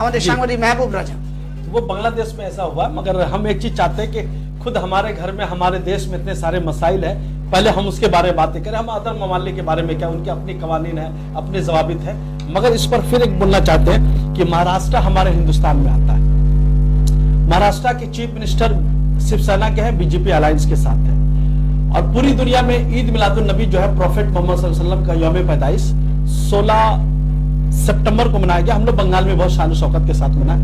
আমাদের সাংবাদিক মেহবুব রাজা। वो बांग्लादेश में ऐसा हुआ, मगर हम एक चीज चाहते हैं कि खुद हमारे घर में हमारे देश में इतने सारे मसाइल है, पहले हम उसके बारे में बातें करें। हम अदर ममालिक के बारे में क्या, उनके अपनी कवानीन है, अपने जवाबित है। मगर इस पर फिर एक बोलना चाहते हैं कि महाराष्ट्र हमारे हिंदुस्तान में आता है। महाराष्ट्र के चीफ मिनिस्टर शिवसेना के हैं, बीजेपी अलायंस के साथ है। और पूरी दुनिया में ईद मिलादुन नबी जो है प्रोफेट मोहम्मद सल्लल्लाहु अलैहि वसल्लम का यौम पैदाइश 16 सितंबर को मनाया गया। हम लोग बंगाल में बहुत शान शौकत के साथ मनाए,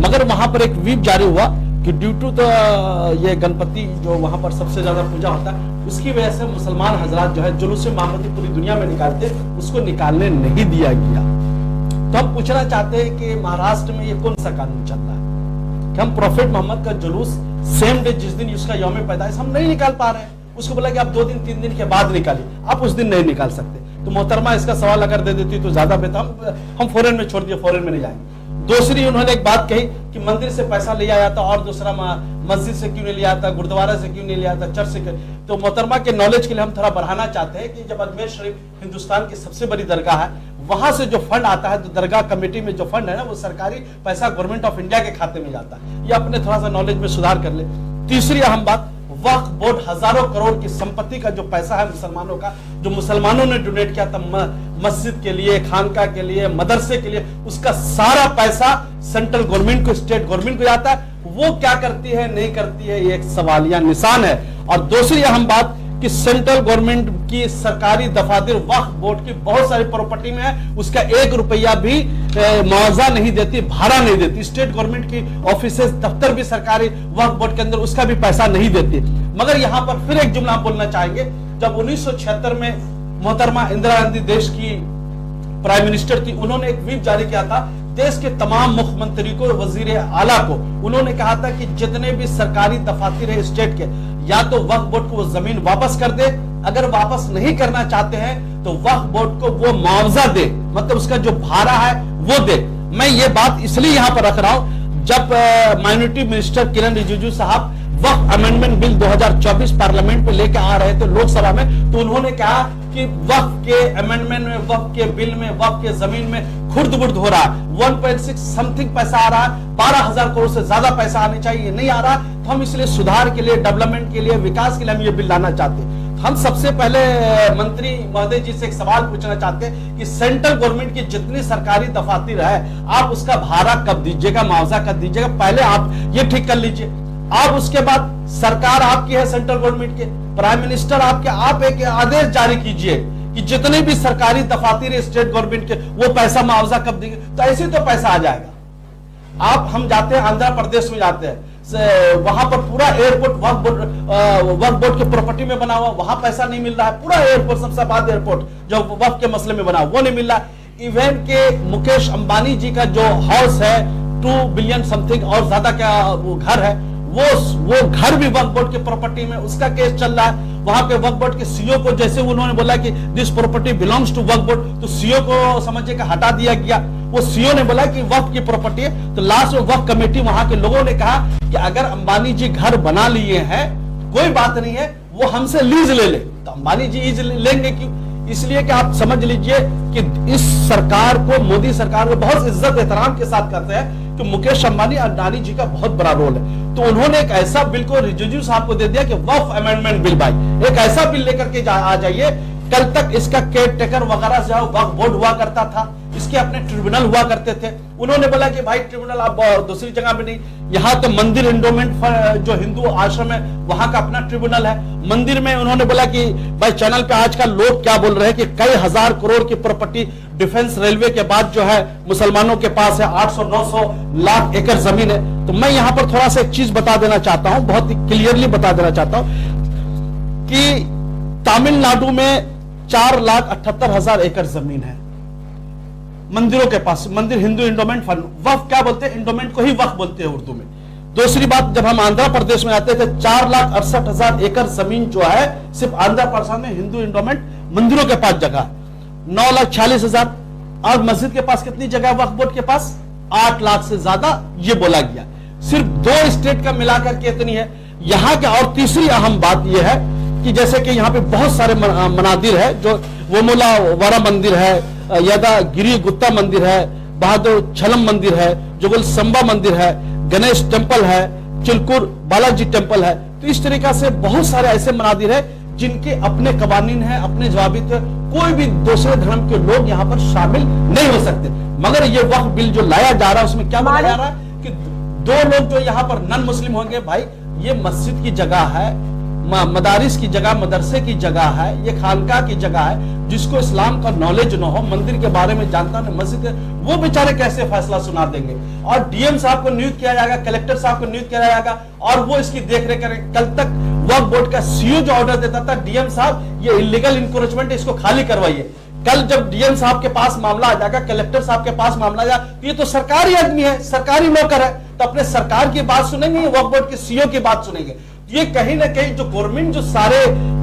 मगर वहां पर एक व्हीप जारी हुआ कि ड्यू टू द ये गणपति जो वहां पर सबसे ज्यादा पूजा होता है, उसकी वजह से मुसलमान हजरात जो है जुलूस मोहम्मदी पूरी दुनिया में निकालते, उसको निकालने नहीं दिया गया। तो हम पूछना चाहते हैं कि महाराष्ट्र में ये कौन सा कानून चल रहा है कि हम प्रोफेट मोहम्मद का जुलूस सेम डे जिस दिन उसका यौम पैदाइश हम नहीं निकाल पा रहे हैं। उसको बोला कि आप 2 दिन 3 दिन के बाद निकालिए, आप उस दिन नहीं निकाल सकते। तो मोहतरमा इसका सवाल अगर दे देती तो ज्यादा बेहतर, हम फॉरेन में छोड़ दिए, फॉरेन में नहीं जाएंगे। दूसरी उन्होंने एक बात कही कि मंदिर से पैसा लिया जाता, और दूसरा मस्जिद से क्यों नहीं लिया जाता, गुरुद्वारा से क्यों नहीं लिया जाता, चर्च से क्यों। तो मोहतरमा के नॉलेज के लिए हम थोड़ा बढ़ाना चाहते हैं कि जब अजमेर शरीफ हिंदुस्तान की सबसे बड़ी दरगाह है, वहां से जो फंड आता है, तो दरगाह कमेटी में जो फंड है ना, वो सरकारी पैसा गवर्नमेंट ऑफ इंडिया के खाते में जाता है। ये अपने थोड़ा सा नॉलेज में सुधार कर ले। तीसरी अहम बात, वक्फ बोर्ड हजारों करोड़ की संपत्ति का जो पैसा है मुसलमानों का, जो मुसलमानों ने डोनेट किया था मस्जिद के लिए, खानका के लिए, मदरसे के लिए, उसका सारा पैसा सेंट्रल गवर्नमेंट को, स्टेट गवर्नमेंट को जाता है। वो क्या करती है नहीं करती है, ये एक सवालिया निशान है। और दूसरी अहम बात कि सेंट्रल गवर्नमेंट की सरकारी दफातर वक्फ बोर्ड की बहुत सारी प्रॉपर्टी में है, उसका 1 रुपया भी मुआवजा नहीं देती, भाड़ा नहीं देती। स्टेट गवर्नमेंट की ऑफिसेज, दफ्तर भी सरकारी वक्फ बोर्ड के अंदर, उसका भी पैसा नहीं देती। मगर यहां पर फिर एक जुमला बोलना चाहेंगे, जब 1976 में मोहतरमा इंदिरा गांधी देश की प्राइम मिनिस्टर थी, उन्होंने एक व्हिप जारी किया था देश के तमाम मुख्यमंत्री को, वजीर आला को। उन्होंने कहा था कि जितने भी सरकारी दफातर है स्टेट के, या तो वक्फ बोर्ड को वो जमीन वापस कर दे, अगर वापस नहीं करना चाहते हैं तो वक्फ बोर्ड को वो मुआवजा दे, मतलब उसका जो भाड़ा है वो दे। मैं ये बात इसलिए यहां पर रख रहा हूं, जब माइनॉरिटी मिनिस्टर किरण रिजिजू साहब वक्फ अमेंडमेंट बिल 2024 पार्लियामेंट में लेकर आ रहे थे लोकसभा में, तो उन्होंने कहा कि वक्फ के अमेंडमेंट में, वक्फ के बिल में, वक्फ के जमीन में खुर्द बुर्द हो रहा है। 1.6 समथिंग पैसा आ रहा है, 12,000 करोड़ से ज्यादा पैसा आने चाहिए, नहीं आ रहा। तो हम इसलिए सुधार के लिए, डेवलपमेंट के लिए, विकास के लिए हम ये बिल लाना चाहते हैं। हम सबसे पहले मंत्री महोदय जी से एक सवाल पूछना चाहते हैं कि सेंट्रल गवर्नमेंट की जितनी सरकारी दफातर है, आप उसका भाड़ा कब दीजिएगा, मुआवजा कब दीजिएगा, पहले आप ये ठीक कर लीजिए। आप उसके बाद सरकार आपकी है, सेंट्रल गवर्नमेंट के प्राइम मिनिस्टर आपके, आप एक आदेश जारी कीजिए कि जितने भी सरकारी दफातर स्टेट गवर्नमेंट के, वो पैसा मुआवजा कब देंगे। तो ऐसे तो पैसा आ जाएगा। आप हम जाते हैं आंध्र प्रदेश में, जाते हैं वहां पर पूरा एयरपोर्ट वक्फ बोर्ड के प्रॉपर्टी में बना हुआ, वहां पैसा नहीं मिल रहा है। पूरा एयरपोर्ट, सबसे बाद एयरपोर्ट जो वक्फ के मसले में बना वो नहीं मिल रहा है। इवन के मुकेश अंबानी जी का जो हाउस है 2 बिलियन समथिंग और ज्यादा क्या वो घर है, वो घर भी वक्फ बोर्ड के प्रॉपर्टी में, उसका केस चल रहा है। वहां पे वक्फ बोर्ड के सीईओ को, जैसे उन्होंने बोला कि this property belongs to Waqf board, तो सीईओ को समझिए कि हटा दिया गया। वो सीईओ ने बोला कि वक्फ की प्रॉपर्टी है। तो लास्ट में वक्फ कमेटी वहां के लोगों ने कहा कि अगर अंबानी जी घर बना लिए हैं, कोई बात नहीं है, वो हमसे लीज ले ले। तो अंबानी जी लीज लेंगे क्यों? इसलिए कि आप समझ लीजिए कि इस सरकार को, मोदी सरकार को बहुत इज्जत एहतराम के साथ करते हैं कि मुकेश अंबानी और अडानी जी का बहुत बड़ा रोल है। तो उन्होंने एक ऐसा बिल को रिजिजू साहब को दे दिया कि वक्फ अमेंडमेंट बिल, भाई एक ऐसा बिल लेकर के आ जाइए। कल तक इसका केयर टेकर वगैरह जो वक्फ बोर्ड हुआ करता था, इसके अपने ट्रिब्यूनल हुआ करते थे। उन्होंने बोला कि भाई ट्रिब्यूनल आप दूसरी जगह में नहीं, यहाँ तो मंदिर एंडोमेंट जो हिंदू आश्रम है वहां का अपना ट्रिब्यूनल है। मंदिर में उन्होंने बोला कि भाई चैनल पे आजकल लोग क्या बोल रहे हैं कि कई हजार करोड़ की प्रॉपर्टी डिफेंस रेलवे के बाद जो है मुसलमानों के पास है, 800-900 लाख एकड़ जमीन है। तो मैं यहां पर थोड़ा सा एक चीज बता देना चाहता हूं, बहुत ही क्लियरली बता देना चाहता हूं कि तमिलनाडु में 4,78,000 एकड़ जमीन है मंदिरों के पास। मंदिर हिंदू इंडोमेंट फंड, वक्फ क्या बोलते हैं, इंडोमेंट को ही वक्फ बोलते हैं उर्दू में। दूसरी बात, जब हम आंध्र प्रदेश में आते थे 4,68,000 एकड़ जमीन जो है सिर्फ आंध्र प्रदेश में हिंदू इंडोमेंट मंदिरों के पास जगह, 9,46,000। और मस्जिद के पास कितनी जगह है वक्फ बोर्ड के पास? 8 लाख से ज्यादा ये बोला गया। सिर्फ 2 स्टेट का मिलाकर के इतनी है यहां के। और तीसरी अहम बात यह है कि जैसे कि यहाँ पे बहुत सारे मनादिर है, जो वोमुला वारा मंदिर है, यादागिरी गुप्ता मंदिर है, बहादुर छलम मंदिर है, जोगल संबा मंदिर है, गणेश टेम्पल है, चिलकुर बालाजी टेम्पल है। तो इस तरीका से बहुत सारे ऐसे मनादिर है जिनके अपने कवानीन है, अपने जवाबित है। कोई भी दूसरे धर्म के लोग यहाँ पर शामिल नहीं हो सकते। मगर ये वक्फ बिल जो लाया जा रहा है उसमें क्या बोला जा रहा है कि दो लोग जो यहाँ पर नॉन मुस्लिम होंगे, भाई ये मस्जिद की जगह है, मदारिस की जगह, मदरसे की जगह है, ये खानका की जगह है। जिसको इस्लाम का नॉलेज न हो, मंदिर के बारे में जानता नहीं, मस्जिद वो बेचारे कैसे फैसला सुना देंगे। और डीएम साहब को नियुक्त किया जाएगा, कलेक्टर साहब को नियुक्त किया जाएगा और वो इसकी देखरेख करेंगे। कल तक वक्फ बोर्ड का सीईओ जो ऑर्डर देता था, डीएम साहब ये इलीगल इंक्रोचमेंट, इसको खाली करवाइए। कल जब डीएम साहब के पास मामला आ जाएगा, कलेक्टर साहब के पास मामला आ जाएगा, तो ये तो सरकारी आदमी है, सरकारी नौकर है, तो अपने सरकार की बात सुनेंगे, वक्फ बोर्ड के सीईओ की बात सुनेंगे। ये कहीं ना कहीं जो गवर्नमेंट जो सारे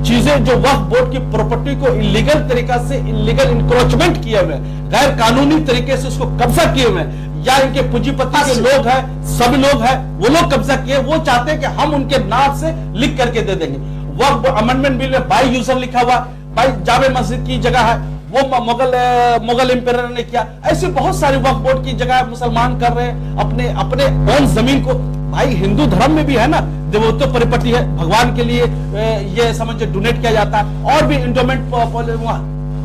चीजें जो वक्फ बोर्ड की प्रॉपर्टी को इलीगल तरीका से, इलीगल इंक्रोचमेंट किए हुए, गैर कानूनी तरीके से उसको कब्जा किए हुए, या इनके पूंजीपति के लोग हैं, सब लोग हैं, वो लोग कब्जा किए, वो चाहते हैं कि हम उनके नाम से लिख करके दे देंगे। वक्फ अमेंडमेंट बिल में बाई यूजर लिखा हुआ, भाई जामे मस्जिद की जगह है, वो मुगल एम्पायर ने किया। ऐसे बहुत सारे वक्फ बोर्ड की जगह मुसलमान कर रहे हैं अपने अपने ओन जमीन को। भाई हिंदू धर्म में भी है ना, देवोत्व परिपटी है, भगवान के लिए ये समझ डोनेट किया जाता है। और भी इंडोमेंट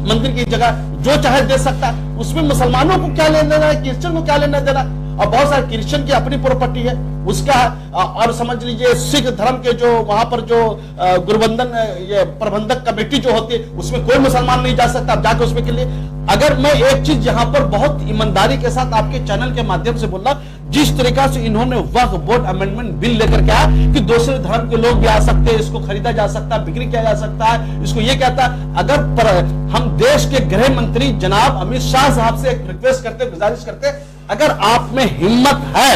मंदिर की जगह जो चाहे दे सकता है, उसमें मुसलमानों को क्या लेना देना है, क्रिश्चियन को क्या लेना देना। और बहुत सारे क्रिश्चियन की अपनी प्रॉपर्टी है उसका, और समझ लीजिए सिख धर्म के जो वहां पर जो गुरुबंधन ये प्रबंधक कमेटी जो होती है, उसमें कोई मुसलमान नहीं जा सकता जाके उसमें के लिए। अगर मैं एक चीज यहाँ पर बहुत ईमानदारी के साथ आपके चैनल के माध्यम से बोल रहा, जिस तरीका से इन्होंने वक्फ बोर्ड अमेंडमेंट बिल लेकर के आया कि दूसरे धर्म के लोग भी आ सकते हैं, इसको खरीदा जा सकता है, बिक्री किया जा सकता है, इसको ये कहता है। अगर हम देश के गृह मंत्री जनाब अमित शाह साहब से एक रिक्वेस्ट करते, गुजारिश करते, अगर आप में हिम्मत है,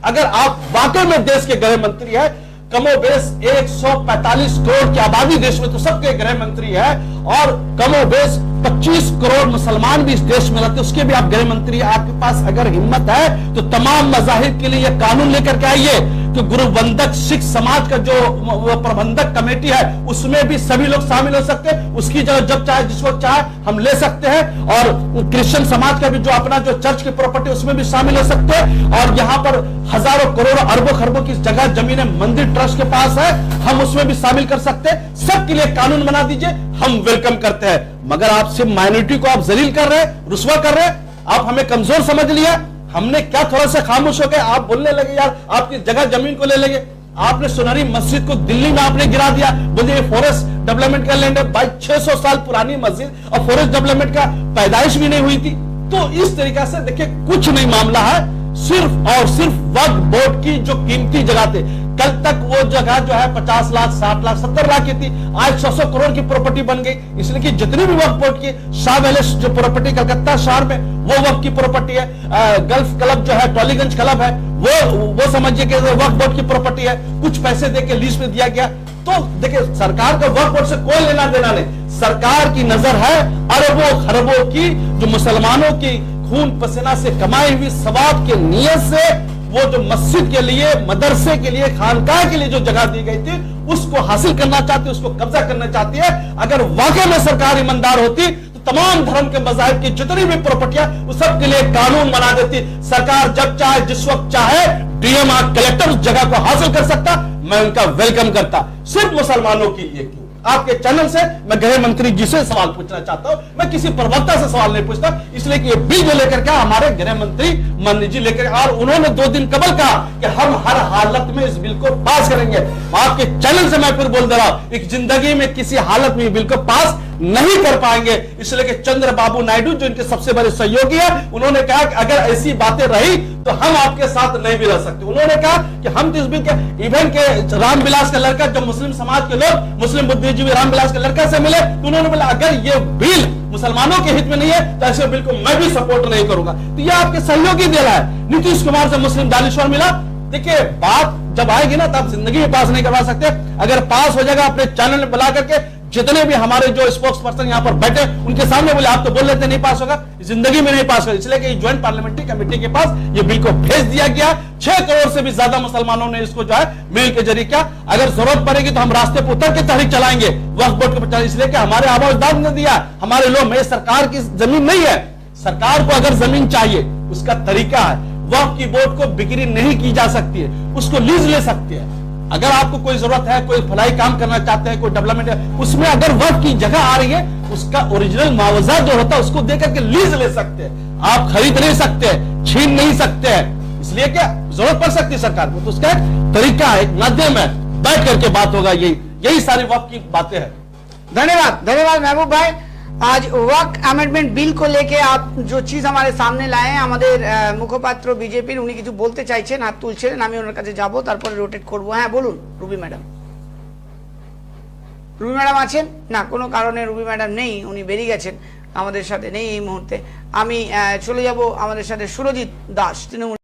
अगर आप वाकई में देश के गृह मंत्री है, कमोबेश 145 करोड़ की आबादी देश में तो सबके गृह मंत्री है, और कमोबेश 25 करोड़ मुसलमान भी इस देश में रहते, उसके भी आप गृह मंत्री है। आपके पास अगर हिम्मत है तो तमाम मजाहिब के लिए यह कानून लेकर के आइए कि गुरुबंधक सिख समाज का जो प्रबंधक कमेटी है उसमें भी सभी लोग शामिल हो सकते हैं। उसकी जगह जब चाहे जिस वक्त चाहे हम ले सकते हैं। और क्रिश्चियन समाज का भी जो अपना जो चर्च की प्रॉपर्टी उसमें भी शामिल हो सकते हैं। और यहाँ पर हजारों करोड़ों अरबों खरबों की जगह जमीनें मंदिर ट्रस्ट के पास है, हम उसमें भी शामिल कर सकते हैं। सबके लिए कानून बना दीजिए, हम वेलकम करते हैं। मगर आप सिर्फ माइनॉरिटी को आप जलील कर रहे हैं, रुस्वा कर रहे हैं, आप हमें कमजोर समझ लिया। हमने क्या थोड़ा सा खामोश हो गए, आप बोलने लगे यार आपकी जगह जमीन को ले लेंगे। आपने सुनहरी मस्जिद को दिल्ली में आपने गिरा दिया, बोलिए फॉरेस्ट डेवलपमेंट का लैंड है। भाई 600 साल पुरानी मस्जिद और फॉरेस्ट डेवलपमेंट का पैदाइश भी नहीं हुई थी। तो इस तरीका से देखिए कुछ नहीं मामला है, सिर्फ और सिर्फ वक्फ बोर्ड की जो कीमती जगह थे। कल तक वो जगह जो है 50 लाख 60 लाख 70 लाख की थी, आज 100 करोड़ की प्रॉपर्टी बन गई। इसलिए कि जितनी भी वक्फ बोर्ड की शाह पैलेस जो प्रॉपर्टी कलकत्ता शहर में वो वक्फ की प्रॉपर्टी है, गल्फ क्लब जो है, टॉलीगंज क्लब है, वो समझिए कि वक्फ बोर्ड की प्रॉपर्टी है, कुछ पैसे देके लीज पे दिया गया। तो देखिए सरकार का वक्फ बोर्ड से कोई लेना देना नहीं। सरकार की नजर है अरबों खरबों की जो मुसलमानों की खून पसीना से कमाई हुई सवाब के नियत से वो जो मस्जिद के लिए, मदरसे के लिए, खानकाह के लिए जो जगह दी गई थी उसको हासिल करना चाहती है, उसको कब्जा करना चाहती है। अगर वाकई में सरकार ईमानदार होती तो तमाम धर्म के मज़ाहिब की जितनी भी प्रॉपर्टियां उस सब के लिए कानून बना देती। सरकार जब चाहे जिस वक्त चाहे डीएम कलेक्टर उस जगह को हासिल कर सकता, मैं उनका वेलकम करता। सिर्फ मुसलमानों के लिए क्यों? आपके चैनल से मैं गृह मंत्री जी से सवाल पूछना चाहता हूं, मैं किसी प्रवक्ता से सवाल नहीं पूछता, इसलिए कि ये बिल जो लेकर के हमारे गृह मंत्री माननीय जी लेकर, और उन्होंने 2 दिन कबल कहा कि हम हर हालत में इस बिल को पास करेंगे। आपके चैनल से मैं फिर बोल दे रहा हूं, एक जिंदगी में किसी हालत में बिल को पास नहीं कर पाएंगे। इसलिए कि चंद्रबाबू नायडू जो इनके सबसे बड़े सहयोगी है, उन्होंने कहा कि अगर ऐसी बातें रही तो हम आपके साथ नहीं भी रह सकते। उन्होंने कहा कि हम तो इस बिल के इवन के रामविलास का लड़का, जब मुस्लिम समाज के लोग मुस्लिम बुद्धिजीवी रामविलास के लड़का से मिले तो उन्होंने बोला अगर ये बिल मुसलमानों के हित में नहीं है तो ऐसे बिल को मैं भी सपोर्ट नहीं करूंगा। तो ये आपके सहयोगी दे रहा है। नीतीश कुमार से मुस्लिम दानिश्वर मिला। देखिए बात जब आएगी ना तब जिंदगी में पास नहीं करवा सकते। अगर पास हो जाएगा अपने चैनल में बुला करके जितने भी हमारे जो स्पोक्स पर्सन यहाँ पर बैठे उनके सामने बोले आप तो बोल रहे थे नहीं पास होगा, जिंदगी में नहीं पास होगा। इसलिए कि ज्वाइंट पार्लियामेंट्री कमेटी के पास ये बिल को भेज दिया गया। 6 करोड़ से भी ज्यादा मुसलमानों ने इसको जो है मेल के जरिए किया। अगर जरूरत पड़ेगी तो हम रास्ते पर उतर के तहरीक चलाएंगे वक्फ बोर्ड के, इसलिए कि हमारे आवाजदार ने दिया, हमारे लोग में सरकार की जमीन नहीं है। सरकार को अगर जमीन चाहिए उसका तरीका है। वक्फ की बोर्ड को बिक्री नहीं की जा सकती है, उसको लीज ले सकते हैं। अगर आपको कोई जरूरत है, कोई भलाई काम करना चाहते हैं, कोई डेवलपमेंट है, उसमें अगर वक्फ की जगह आ रही है, उसका ओरिजिनल मुआवजा जो होता है उसको देकर के लीज ले सकते हैं। आप खरीद नहीं सकते, छीन नहीं सकते हैं, इसलिए क्या जरूरत पड़ सकती है सरकार को, तो उसका एक तरीका है, एक माध्यम है, बैठ करके बात होगा। यही सारी वक्फ की बातें हैं। धन्यवाद महबूब भाई। आज वक्फ अमेंडमेंट बिल को लेके आप जो चीज हमारे सामने लाए हैं, আমাদের মুখপাত্র বিজেপির উনি কিছু বলতে চাইছেন, হাত তুলছিলেন, আমি ওনার কাছে যাব, তারপরে রোটেট করব। হ্যাঁ বলুন রুবি ম্যাডাম। রুবি ম্যাডাম আছেন না? কোনো কারণে রুবি ম্যাডাম নেই, উনি বেরিয়ে গেছেন, আমাদের সাথে নেই এই মুহূর্তে। আমি চলে যাব আমাদের সাথে সুরজিৎ দাস, তৃণমূল।